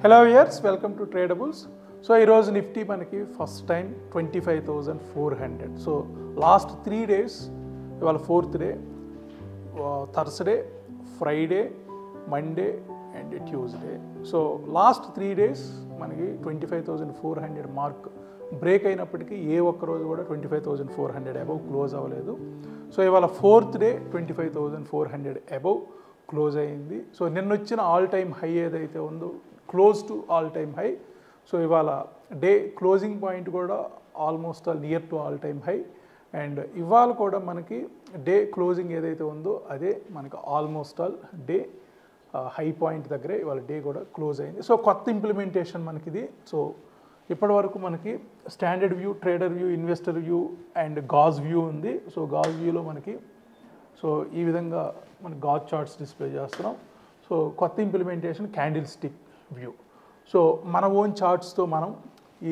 Hello viewers, welcome to Tradables. So ఈ రోజు Nifty మనకి first time 25,400. So last 3 days ఇవాళ 4th day, Thursday, Friday, Monday and Tuesday. So last 3 days మనకి 25,400 mark break అయినప్పటికీ ఏ ఒక్క రోజు కూడా 25,400 అబవ్ క్లోజ్ అవ్వలేదు. సో ఇవాళ 4th డే 25,400 అబవ్ క్లోజ్ అయింది. సో నిన్న వచ్చిన ఆల్ టైమ్ హై ఏదైతే ఉందో close to all time high. So ఇవాళ డే క్లోజింగ్ పాయింట్ కూడా almost all near to all time high. And ఇవాళ కూడా మనకి డే క్లోజింగ్ ఏదైతే ఉందో అదే మనకి almost all day high point దగ్గరే ఇవాళ డే కూడా క్లోజ్ అయింది. సో కొత్త ఇంప్లిమెంటేషన్ మనకిది. సో ఇప్పటి వరకు మనకి standard view, trader view, investor view and gauge view ఉంది. సో గాజ్ వ్యూలో మనకి సో ఈ విధంగా మన గాజ్ చార్ట్స్ డిస్ప్లే చేస్తున్నాం. సో కొత్త implementation candle stick view. So మన ఓన్ చార్ట్స్తో మనం ఈ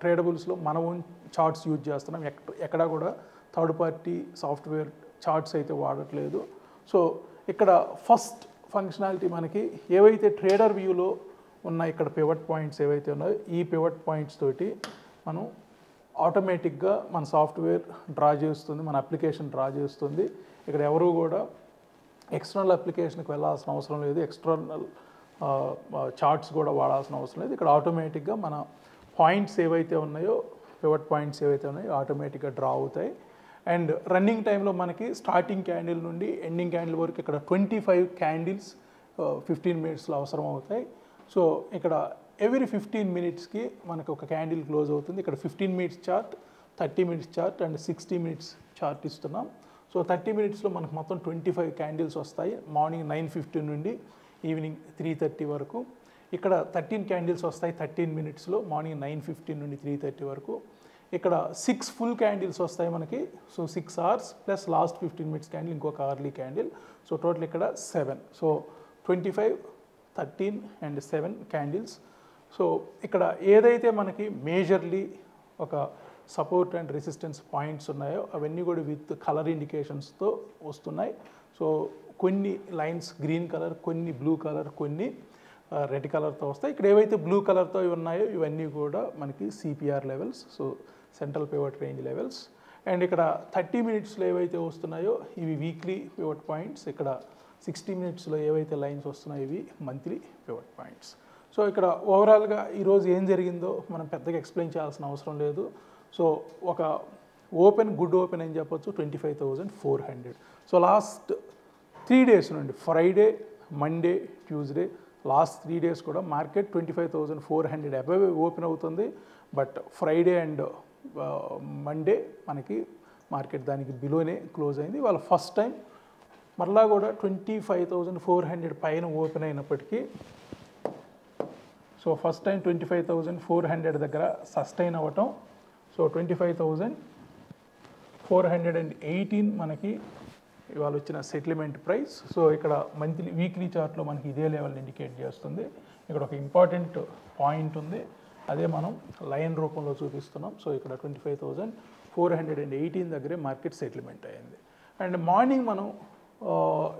ట్రేడబుల్స్లో మన ఓన్ చార్ట్స్ యూజ్ చేస్తున్నాం. ఎక్కడా కూడా థర్డ్ పార్టీ సాఫ్ట్వేర్ చార్ట్స్ అయితే వాడట్లేదు. సో ఇక్కడ ఫస్ట్ ఫంక్షనాలిటీ మనకి ఏవైతే ట్రేడర్ వ్యూలో ఉన్న ఇక్కడ పివట్ పాయింట్స్ ఏవైతే ఉన్నాయో ఈ పివట్ పాయింట్స్ తోటి మనం ఆటోమేటిక్గా మన సాఫ్ట్వేర్ డ్రా చేస్తుంది, మన అప్లికేషన్ డ్రా చేస్తుంది. ఇక్కడ ఎవరు కూడా ఎక్స్టర్నల్ అప్లికేషన్కి వెళ్ళాల్సిన అవసరం లేదు, ఎక్స్టర్నల్ చార్ట్స్ కూడా వాడాల్సిన అవసరం లేదు. ఇక్కడ ఆటోమేటిక్గా మన పాయింట్స్ ఏవైతే ఉన్నాయో, పివట్ పాయింట్స్ ఏవైతే ఉన్నాయో ఆటోమేటిక్గా డ్రా అవుతాయి. అండ్ రన్నింగ్ టైంలో మనకి స్టార్టింగ్ క్యాండిల్ నుండి ఎండింగ్ క్యాండిల్ వరకు ఇక్కడ 25 క్యాండిల్స్ 15 minutesలో అవసరం అవుతాయి. సో ఇక్కడ ఎవ్రీ 15 minutesకి మనకు ఒక క్యాండిల్ క్లోజ్ అవుతుంది. ఇక్కడ 15 minutes chart, 30 minutes chart and 60 minutes chart ఇస్తున్నాం. సో 30 minutesలో మనకు మొత్తం 25 క్యాండిల్స్ వస్తాయి. మార్నింగ్ 9:15 నుండి ఈవినింగ్ 3:30 వరకు. ఇక్కడ 13 క్యాండిల్స్ వస్తాయి 13 minutesలో, మార్నింగ్ 9:15 నుండి 3:30 వరకు. ఇక్కడ 6 full క్యాండిల్స్ వస్తాయి మనకి. So 6 hours plus last 15 minutes candle, ఇంకొక అర్లీ క్యాండిల్. సో టోటల్ ఇక్కడ 7. So 25, 13 and 7 candles. సో ఇక్కడ ఏదైతే మనకి మేజర్లీ ఒక సపోర్ట్ అండ్ రెసిస్టెన్స్ పాయింట్స్ ఉన్నాయో అవన్నీ కూడా విత్ కలర్ ఇండికేషన్స్తో వస్తున్నాయి. సో కొన్ని లైన్స్ గ్రీన్ కలర్, కొన్ని బ్లూ కలర్, కొన్ని రెడ్ కలర్తో వస్తాయి. ఇక్కడ ఏవైతే బ్లూ కలర్తో ఉన్నాయో ఇవన్నీ కూడా మనకి CPR levels, so central pivot range levels. And ఇక్కడ 30 minutesలో ఏవైతే వస్తున్నాయో ఇవి వీక్లీ పివట్ పాయింట్స్. ఇక్కడ 60 minutesలో ఏవైతే లైన్స్ వస్తున్నాయో ఇవి మంత్లీ పివట్ పాయింట్స్. సో ఇక్కడ ఓవరాల్గా ఈరోజు ఏం జరిగిందో మనం పెద్దగా ఎక్స్ప్లెయిన్ చేయాల్సిన అవసరం లేదు. సో ఒక ఓపెన్, గుడ్ ఓపెన్ అని చెప్పొచ్చు 25,400. సో లాస్ట్ 3 days నుండి Friday, Monday, Tuesday last 3 days కూడా మార్కెట్ 25,400 అబవ్ ఓపెన్ అవుతుంది. బట్ ఫ్రైడే అండ్ మండే మనకి మార్కెట్ దానికి బిలోనే క్లోజ్ అయింది. వాళ్ళ ఫస్ట్ టైం మరలా కూడా 25,400 పైన ఓపెన్ అయినప్పటికీ సో ఫస్ట్ టైం 25,400 దగ్గర సస్టైన్ అవ్వటం. సో 25,418 మనకి ఇవాళ వచ్చిన సెటిల్మెంట్ ప్రైస్. సో ఇక్కడ మంత్లీ, వీక్లీ చార్ట్లో మనకి ఇదే లెవెల్ ఇండికేట్ చేస్తుంది. ఇక్కడ ఒక ఇంపార్టెంట్ పాయింట్ ఉంది, అదే మనం లైన్ రూపంలో చూపిస్తున్నాం. సో ఇక్కడ 25,418 దగ్గరే మార్కెట్ సెటిల్మెంట్ అయింది. అండ్ మార్నింగ్ మనం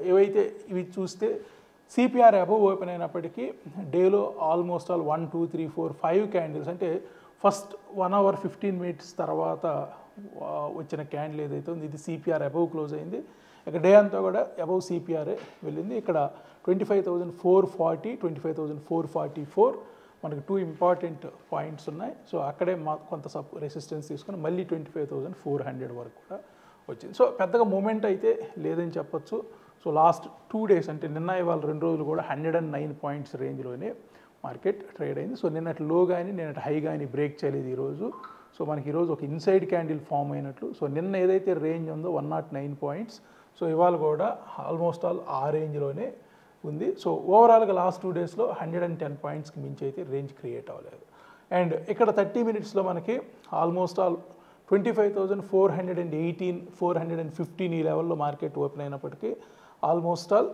ఏవైతే ఇవి చూస్తే సిపిఆర్ అబవ్ ఓపెన్ అయినప్పటికీ డేలో ఆల్మోస్ట్ ఆల్ 1, 2, 3, 4, 5 క్యాండిల్స్ అంటే ఫస్ట్ 1 hour 15 minutes తర్వాత వచ్చిన క్యాండిల్ ఏదైతే ఉంది ఇది సిపిఆర్ అబవ్ క్లోజ్ అయింది. ఇక డే అంతా కూడా అబవ్ సిపిఆర్ఏ వెళ్ళింది. ఇక్కడ 25,440, 25,444 మనకి 2 ఇంపార్టెంట్ పాయింట్స్ ఉన్నాయి. సో అక్కడే కొంత రెసిస్టెన్స్ తీసుకొని మళ్ళీ 25,400 వరకు కూడా వచ్చింది. సో పెద్దగా మూమెంట్ అయితే లేదని చెప్పొచ్చు. సో లాస్ట్ 2 days అంటే నిన్న ఇవాళ 2 రోజులు కూడా 109 points రేంజ్లోనే మార్కెట్ ట్రేడ్ అయింది. సో నిన్నటి లో కానీ నిన్నటి హై కానీ బ్రేక్ చేయలేదు ఈరోజు. సో మనకి ఈరోజు ఒక ఇన్సైడ్ క్యాండిల్ ఫామ్ అయినట్లు. సో నిన్న ఏదైతే రేంజ్ ఉందో 109 points, సో ఇవాళ కూడా ఆల్మోస్ట్ ఆల్ ఆ రేంజ్లోనే ఉంది. సో ఓవరాల్గా లాస్ట్ 2 daysలో 110 pointsకి మించి అయితే రేంజ్ క్రియేట్ అవ్వలేదు. అండ్ ఇక్కడ 30 minutesలో మనకి ఆల్మోస్ట్ ఆల్ 25,418, 415 ఈ లెవెల్లో మార్కెట్ ఓపెన్ అయినప్పటికీ ఆల్మోస్ట్ ఆల్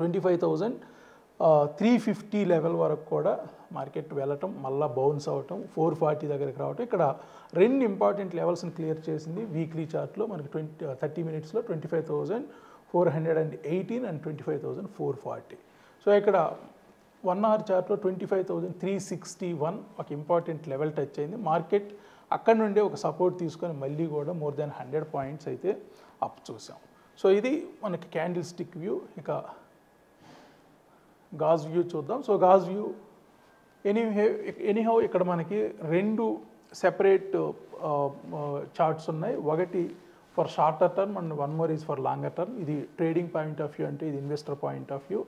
25,350 లెవెల్ వరకు కూడా మార్కెట్ వెళ్ళటం, మళ్ళీ బౌన్స్ అవ్వటం, 440 దగ్గరికి రావటం. ఇక్కడ 2 ఇంపార్టెంట్ లెవెల్స్ని క్లియర్ చేసింది వీక్లీ చార్ట్లో మనకి 30 minutesలో 25,418 అండ్ 25,440. సో ఇక్కడ 1 అవర్ చార్ట్లో 25,361 ఒక ఇంపార్టెంట్ లెవెల్ టచ్ అయింది. మార్కెట్ అక్కడ నుండే ఒక సపోర్ట్ తీసుకొని మళ్ళీ కూడా మోర్ దెన్ 100 పాయింట్స్ అయితే అప్ చూసాం. సో ఇది మనకి క్యాండిల్ స్టిక్ వ్యూ. ఇక గాజ్ వ్యూ చూద్దాం. సో గాజ్ వ్యూ ఎనీహౌ ఇక్కడ మనకి రెండు సెపరేట్ చార్ట్స్ ఉన్నాయి. ఒకటి for shorter term and one more is for longer term. ఇది ట్రేడింగ్ పాయింట్ ఆఫ్ వ్యూ అంటే ఇది investor point of view.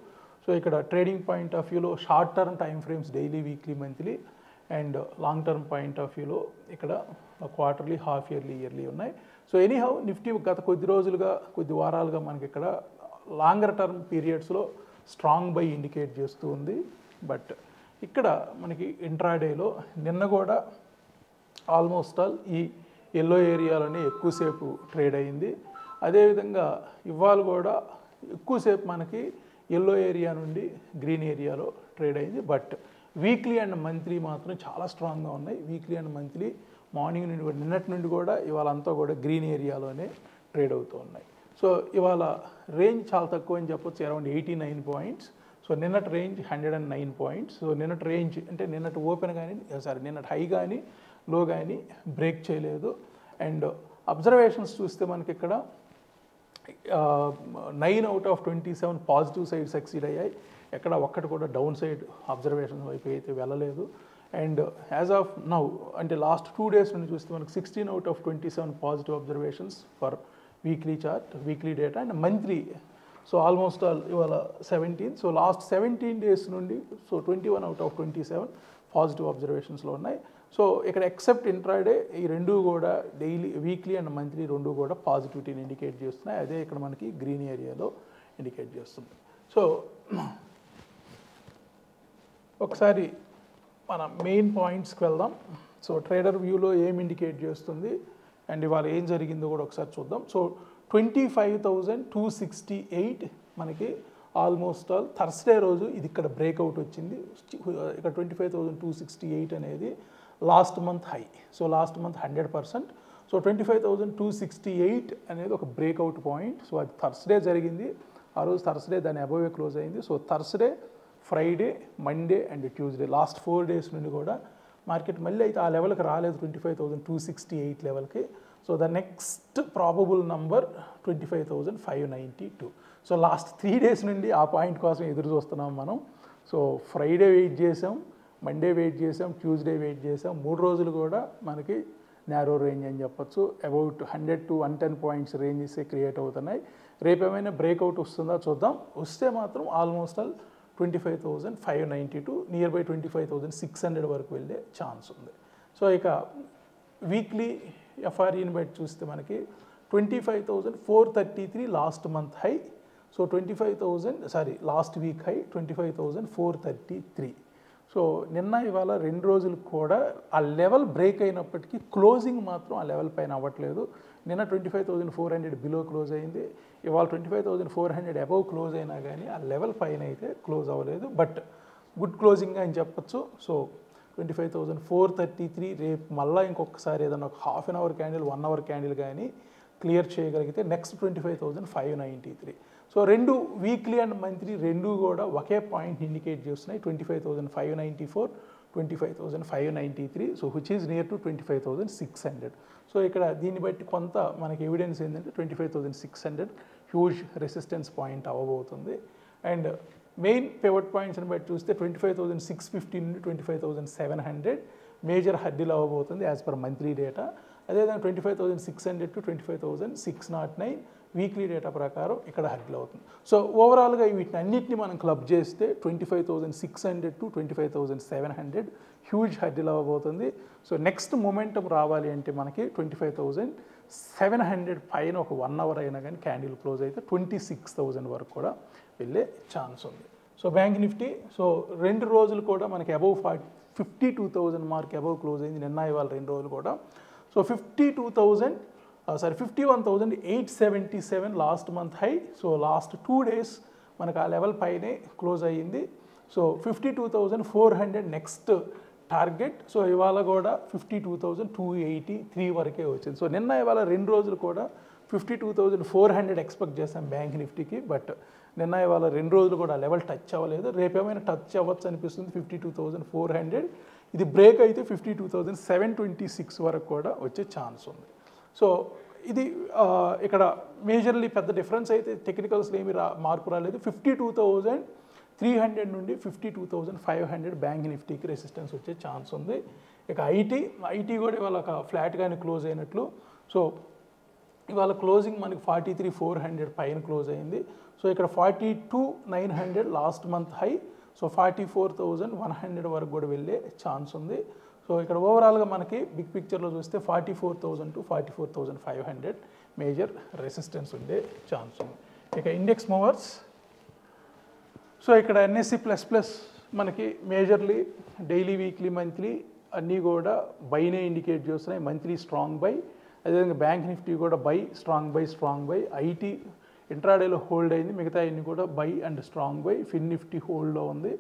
So ఇక్కడ ట్రేడింగ్ పాయింట్ ఆఫ్ వ్యూలో short term time frames daily, weekly, monthly and long term point of వ్యూలో ఇక్కడ quarterly, half yearly, yearly ఉన్నాయి. So anyhow Nifty గత కొద్ది వారాలుగా మనకి ఇక్కడ లాంగర్ టర్మ్ పీరియడ్స్లో స్ట్రాంగ్ బై ఇండికేట్ చేస్తూ ఉంది. బట్ ఇక్కడ మనకి ఇంట్రాడేలో నిన్న కూడా ఆల్మోస్ట్ ఆల్ ఈ ఎల్లో ఏరియాలోనే ఎక్కువసేపు ట్రేడ్ అయింది. అదేవిధంగా ఇవాళ కూడా ఎక్కువసేపు మనకి ఎల్లో ఏరియా నుండి గ్రీన్ ఏరియాలో ట్రేడ్ అయింది. బట్ వీక్లీ అండ్ మంత్లీ మాత్రం చాలా స్ట్రాంగ్గా ఉన్నాయి. వీక్లీ అండ్ మంత్లీ మార్నింగ్ నుండి కూడా నిన్నటి నుండి కూడా ఇవాళ అంతా కూడా గ్రీన్ ఏరియాలోనే ట్రేడ్ అవుతూ ఉన్నాయి. సో ఇవాళ రేంజ్ చాలా తక్కువ అని చెప్పొచ్చు, అరౌండ్ 89 పాయింట్స్. సో నిన్నటి రేంజ్ 109 పాయింట్స్. సో నిన్నటి రేంజ్ అంటే నిన్నటి ఓపెన్ కానీ నిన్నటి హై కానీ లో కానీ బ్రేక్ చేయలేదు. అండ్ అబ్జర్వేషన్స్ చూస్తే మనకి ఇక్కడ 9 out of 27 positive side succeed అయ్యాయి. ఎక్కడ ఒక్కటి కూడా డౌన్ సైడ్ అబ్జర్వేషన్ వైపు అయితే వెళ్ళలేదు. అండ్ యాజ్ ఆఫ్ నౌ అంటే లాస్ట్ 2 days నుండి చూస్తే మనకి 16 out of 27 positive observations for weekly chart, weekly data and monthly. So almost all ఇవాళ 17. సో లాస్ట్ 17 days నుండి 21 out of 27 పాజిటివ్ అబ్జర్వేషన్స్లో ఉన్నాయి. సో ఇక్కడ ఎక్సెప్ట్ ఇంట్రాడే ఈ రెండు కూడా డైలీ, వీక్లీ అండ్ మంత్లీ రెండు కూడా పాజిటివిటీని ఇండికేట్ చేస్తున్నాయి. అదే ఇక్కడ మనకి గ్రీన్ ఏరియాలో ఇండికేట్ చేస్తుంది. సో ఒకసారి మన మెయిన్ పాయింట్స్కి వెళ్దాం. సో ట్రేడర్ వ్యూలో ఏం ఇండికేట్ చేస్తుంది అండ్ ఇవాళ ఏం జరిగిందో కూడా ఒకసారి చూద్దాం. సో 25,268 మనకి ఆల్మోస్ట్ ఆల్ థర్స్డే రోజు ఇది ఇక్కడ బ్రేక్అవుట్ వచ్చింది. ఇక్కడ 25,268 అనేది last month high. So last month 100%. So 25,268 అనేది ఒక బ్రేక్అవుట్ పాయింట్. సో అది థర్స్డే జరిగింది. ఆ రోజు థర్స్డే దాని అబోవే క్లోజ్ అయింది. So Thursday, Friday, Monday and Tuesday last 4 days నుండి కూడా మార్కెట్ మళ్ళీ అయితే ఆ లెవెల్కి రాలేదు, 25,268 లెవెల్కి. So the next probable number 25,592. So last 3 days నుండి ఆ పాయింట్ కోసం ఎదురు చూస్తున్నాం మనం. సో ఫ్రైడే వెయిట్ చేసాం, మండే వెయిట్ చేసాం, ట్యూస్డే వెయిట్ చేసాం. 3 రోజులు కూడా మనకి నేరో రేంజ్ అని చెప్పొచ్చు. About 100 to 110 points ranges create అవుతున్నాయి. రేపు ఏమైనా బ్రేక్అవుట్ వస్తుందా చూద్దాం. వస్తే మాత్రం ఆల్మోస్ట్ ఆల్ 25,592 నియర్ బై 25,600 వరకు వెళ్ళే ఛాన్స్ ఉంది. సో ఇక వీక్లీ ఎఫ్ఆర్ఈని బట్టి చూస్తే మనకి 25,433 last month high. So last week high 25,433. So నిన్న ఇవాళ 2 రోజులు కూడా ఆ లెవెల్ బ్రేక్ అయినప్పటికీ క్లోజింగ్ మాత్రం ఆ లెవెల్ పైన అవ్వట్లేదు. నిన్న 25,400 బిలో క్లోజ్ అయింది. ఇవాళ 25,400 అబవ్ క్లోజ్ అయినా కానీ ఆ లెవెల్ పైన అయితే క్లోజ్ అవ్వలేదు. బట్ గుడ్ క్లోజింగ్ అని చెప్పచ్చు. సో 25,433 రేపు మళ్ళీ ఇంకొకసారి ఏదైనా ఒక half an hour candle, 1 hour candle కానీ క్లియర్ చేయగలిగితే నెక్స్ట్ 25,593. సో రెండు వీక్లీ అండ్ మంత్లీ రెండు కూడా ఒకే పాయింట్ ఇండికేట్ చేస్తున్నాయి, 25,594, 25,593. So which is near to 25,600. So ఇక్కడ దీన్ని బట్టి కొంత మనకి ఎవిడెన్స్ ఏంటంటే 25,600 హ్యూజ్ రెసిస్టెన్స్ పాయింట్ అవ్వబోతుంది. అండ్ మెయిన్ పివట్ పాయింట్స్ని బట్టి చూస్తే 25,650 నుండి 25,700 మేజర్ హడ్డీలు అవ్వబోతుంది యాజ్ పర్ మంత్లీ డేటా. అదేవిధంగా 25,600 to 25,609 వీక్లీ డేటా ప్రకారం ఇక్కడ హడ్డీలు అవుతుంది. సో ఓవరాల్గా వీటిని అన్నింటినీ మనం క్లబ్ చేస్తే 25,600 to 25,700 హ్యూజ్ హడ్డీలు అవ్వబోతుంది. సో నెక్స్ట్ మొమెంటం రావాలి అంటే మనకి 25,700 పైన ఒక 1 hour అయినా కానీ క్యాండిల్ క్లోజ్ అయితే 26,000 వరకు కూడా వెళ్ళే ఛాన్స్ ఉంది. సో బ్యాంక్ నిఫ్టీ సో 2 రోజులు కూడా మనకి అబౌవ్ 52,000 మార్క్ అబౌవ్ క్లోజ్ అయింది. నిన్న ఇవాళ 2 రోజులు కూడా. So 51,877 last month high. So last 2 days మనకు ఆ లెవెల్ పైనే క్లోజ్ అయ్యింది. So 52,400 next target. సో ఇవాళ కూడా 52,283 వరకే వచ్చింది. సో నిన్న ఇవాళ 2 రోజులు కూడా 52,400 ఎక్స్పెక్ట్ చేస్తాం బ్యాంక్ నిఫ్టీకి. బట్ నిన్న ఇవాళ 2 రోజులు కూడా లెవెల్ టచ్ అవ్వలేదు. రేపేమైనా టచ్ అవ్వచ్చు అనిపిస్తుంది 52,400. ఇది బ్రేక్ అయితే 52,726 వరకు కూడా వచ్చే ఛాన్స్ ఉంది. సో ఇది ఇక్కడ మేజర్లీ పెద్ద డిఫరెన్స్ అయితే టెక్నికల్స్లో ఏమి మార్పు రాలేదు. 52,300 నుండి 52,500 బ్యాంక్ నిఫ్టీకి రెసిస్టెన్స్ వచ్చే ఛాన్స్ ఉంది. ఇక ఐటీ కూడా ఇవాళ ఒక ఫ్లాట్గానే క్లోజ్ అయినట్లు. సో ఇవాళ క్లోజింగ్ మనకి 43,400 పైన క్లోజ్ అయింది. సో ఇక్కడ 42,900 లాస్ట్ మంత్ హై. సో 44,100 వరకు కూడా వెళ్ళే ఛాన్స్ ఉంది. సో ఇక్కడ ఓవరాల్గా మనకి బిగ్ పిక్చర్లో చూస్తే 44,000 to 44,500 మేజర్ రెసిస్టెన్స్ ఉండే ఛాన్స్ ఉంది. ఇక ఇండెక్స్ మూవర్స్. సో ఇక్కడ NSE++ మనకి మేజర్లీ డైలీ, వీక్లీ, మంత్లీ అన్నీ కూడా బైనే ఇండికేట్ చేస్తున్నాయి. మంత్లీ స్ట్రాంగ్ బై, అదేవిధంగా బ్యాంక్ నిఫ్టీ కూడా బై, స్ట్రాంగ్ బై. ఐటీ ఇంట్రాడేలో హోల్డ్ అయింది, మిగతా అన్ని కూడా buy and strong buy. Fin Nifty హోల్డ్లో ఉంది,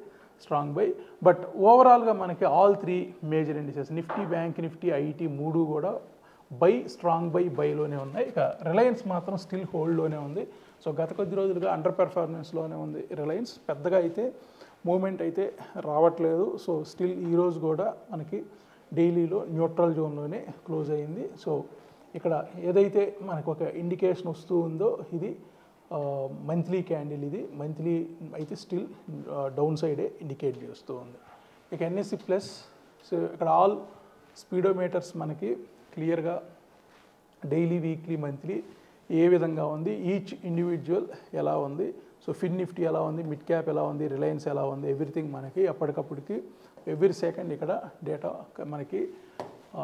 స్ట్రాంగ్ బై. బట్ ఓవరాల్గా మనకి all 3 major indices Nifty, bank Nifty, IT 3 కూడా బై, స్ట్రాంగ్ బైలోనే ఉన్నాయి. ఇక రిలయన్స్ మాత్రం స్టిల్ హోల్డ్లోనే ఉంది. సో గత కొద్ది రోజులుగా అండర్ పెర్ఫార్మెన్స్లోనే ఉంది రిలయన్స్. పెద్దగా అయితే మూమెంట్ అయితే రావట్లేదు. సో స్టిల్ ఈరోజు కూడా మనకి డైలీలో న్యూట్రల్ జోన్లోనే క్లోజ్ అయ్యింది. సో ఇక్కడ ఏదైతే మనకు ఒక ఇండికేషన్ వస్తూ ఉందో ఇది మంత్లీ క్యాండిల్. ఇది మంత్లీ అయితే స్టిల్ డౌన్ సైడే ఇండికేట్ చేస్తూ ఉంది. ఇక NSE+, సో ఇక్కడ ఆల్ స్పీడోమీటర్స్ మనకి క్లియర్గా డైలీ, వీక్లీ, మంత్లీ ఏ విధంగా ఉంది, ఈచ్ ఇండివిజువల్ ఎలా ఉంది, సో ఫిన్ నిఫ్టీ ఎలా ఉంది, మిడ్ క్యాప్ ఎలా ఉంది, రిలయన్స్ ఎలా ఉంది, ఎవ్రీథింగ్ మనకి అప్పటికప్పటికి ఎవ్రీ సెకండ్ ఇక్కడ డేటా మనకి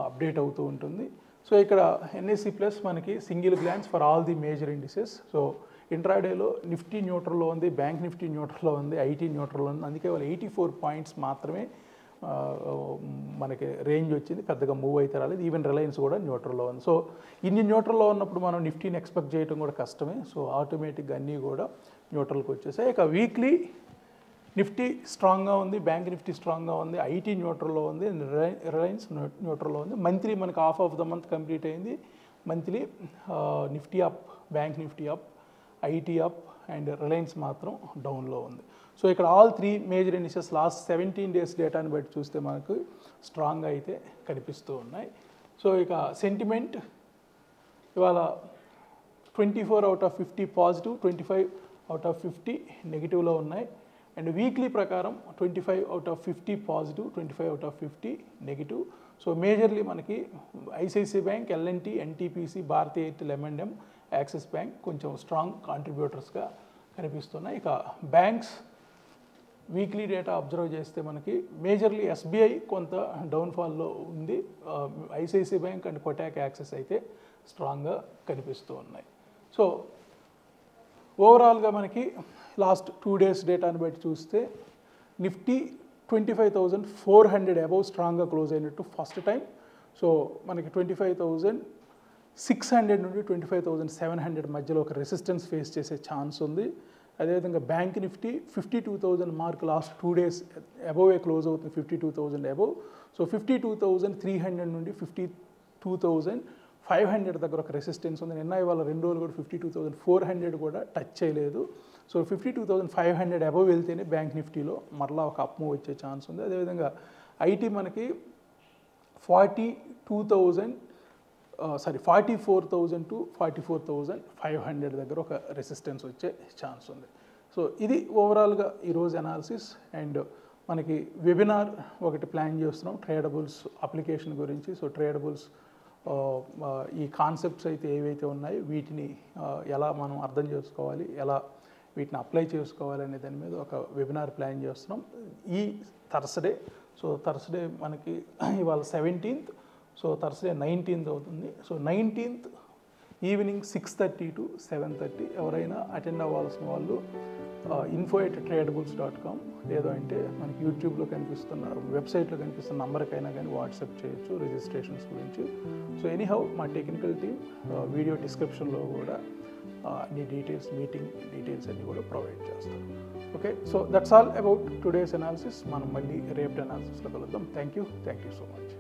అప్డేట్ అవుతూ ఉంటుంది. సో ఇక్కడ NSE+ మనకి single glance for all the major indices. So ఇంట్రాడేలో నిఫ్టీ న్యూట్రల్లో ఉంది, బ్యాంక్ నిఫ్టీ న్యూట్రల్లో ఉంది, ఐటీ న్యూట్రల్లో ఉంది. అందుకే వాళ్ళు 84 పాయింట్స్ మాత్రమే మనకి రేంజ్ వచ్చింది, పెద్దగా మూవ్ అయితే రాలేదు. ఈవెన్ రిలయన్స్ కూడా న్యూట్రల్లో ఉంది. సో ఇన్ని న్యూట్రల్లో ఉన్నప్పుడు మనం నిఫ్టీని ఎక్స్పెక్ట్ చేయడం కూడా కష్టమే. సో ఆటోమేటిక్గా అన్నీ కూడా న్యూట్రల్కి వచ్చేసాయి. ఇక వీక్లీ నిఫ్టీ స్ట్రాంగ్గా ఉంది, బ్యాంక్ నిఫ్టీ స్ట్రాంగ్గా ఉంది, ఐటీ న్యూట్రల్లో ఉంది, రిలయన్స్ న్యూట్రల్లో ఉంది. మంత్లీ మనకి half of the month complete అయింది. Monthly Nifty up, bank Nifty up, IT up and Reliance మాత్రం డౌన్లో ఉంది. సో ఇక్కడ all 3 major indices last 17 days డేటాని బట్టి చూస్తే మనకు స్ట్రాంగ్గా అయితే కనిపిస్తూ ఉన్నాయి. సో ఇక సెంటిమెంట్ ఇవాళ 24 out of 50 positive, 25 out of 50 నెగిటివ్లో ఉన్నాయి. అండ్ వీక్లీ ప్రకారం 25 out of 50 positive, 25 out of 50 negative. So majorly మనకి ICICI bank, L&T, NTPC, Bharti Airtel, M&M, Axis bank కొంచెం స్ట్రాంగ్ కాంట్రిబ్యూటర్స్గా కనిపిస్తున్నాయి. ఇక బ్యాంక్స్ వీక్లీ డేటా అబ్జర్వ్ చేస్తే మనకి మేజర్లీ SBI కొంత డౌన్ఫాల్లో ఉంది. ICICI bank and Kotak, axis అయితే స్ట్రాంగ్గా కనిపిస్తూ ఉన్నాయి. సో ఓవరాల్గా మనకి లాస్ట్ 2 days డేటాని బట్టి చూస్తే నిఫ్టీ 25,400 అబౌవ్ స్ట్రాంగ్గా క్లోజ్ అయినట్టు ఫస్ట్ టైం. సో మనకి 25,600 నుండి 25,700 మధ్యలో ఒక రెసిస్టెన్స్ ఫేస్ చేసే ఛాన్స్ ఉంది. అదేవిధంగా bank Nifty 52,000 mark last 2 days above close అవుతుంది, 52,000 అబోవ్. సో 52,300 నుండి 52,500 దగ్గర ఒక రెసిస్టెన్స్ ఉంది. నిన్న ఇవాళ 2 రోజులు కూడా 52,400 కూడా టచ్ చేయలేదు. సో 52,500 అబోవ్ వెళ్తేనే బ్యాంక్ నిఫ్టీలో మరలా ఒక అప్ మూవ్ వచ్చే ఛాన్స్ ఉంది. అదేవిధంగా ఐటీ మనకి 44,000 to 44,500 దగ్గర ఒక రెసిస్టెన్స్ వచ్చే ఛాన్స్ ఉంది. సో ఇది ఓవరాల్గా ఈరోజు అనాలిసిస్. అండ్ మనకి వెబినార్ ఒకటి ప్లాన్ చేస్తున్నాం ట్రేడబుల్స్ అప్లికేషన్ గురించి. సో ట్రేడబుల్స్ ఈ కాన్సెప్ట్స్ అయితే ఏవైతే ఉన్నాయో వీటిని ఎలా మనం అర్థం చేసుకోవాలి, ఎలా వీటిని అప్లై చేసుకోవాలి అనే దాని మీద ఒక వెబినార్ ప్లాన్ చేస్తున్నాం ఈ థర్స్డే. సో థర్స్డే మనకి ఇవాళ 17th, సో థర్స్డే 19th అవుతుంది. సో 19th ఈవినింగ్ 6:30 to 7:30 ఎవరైనా అటెండ్ అవ్వాల్సిన వాళ్ళు info@tradeables.com లేదో అంటే మనకి యూట్యూబ్లో కనిపిస్తున్న వెబ్సైట్లో కనిపిస్తున్న నంబర్కైనా కానీ వాట్సాప్ చేయొచ్చు రిజిస్ట్రేషన్స్ గురించి. సో ఎనీహౌ మా టెక్నికల్ టీమ్ వీడియో డిస్క్రిప్షన్లో కూడా అన్ని డీటెయిల్స్, మీటింగ్ డీటెయిల్స్ అన్నీ కూడా ప్రొవైడ్ చేస్తారు. Okay, so that's all about today's analysis. మనం మళ్ళీ రేపటి అనాలిసిస్లో కలుద్దాం. Thank you so much.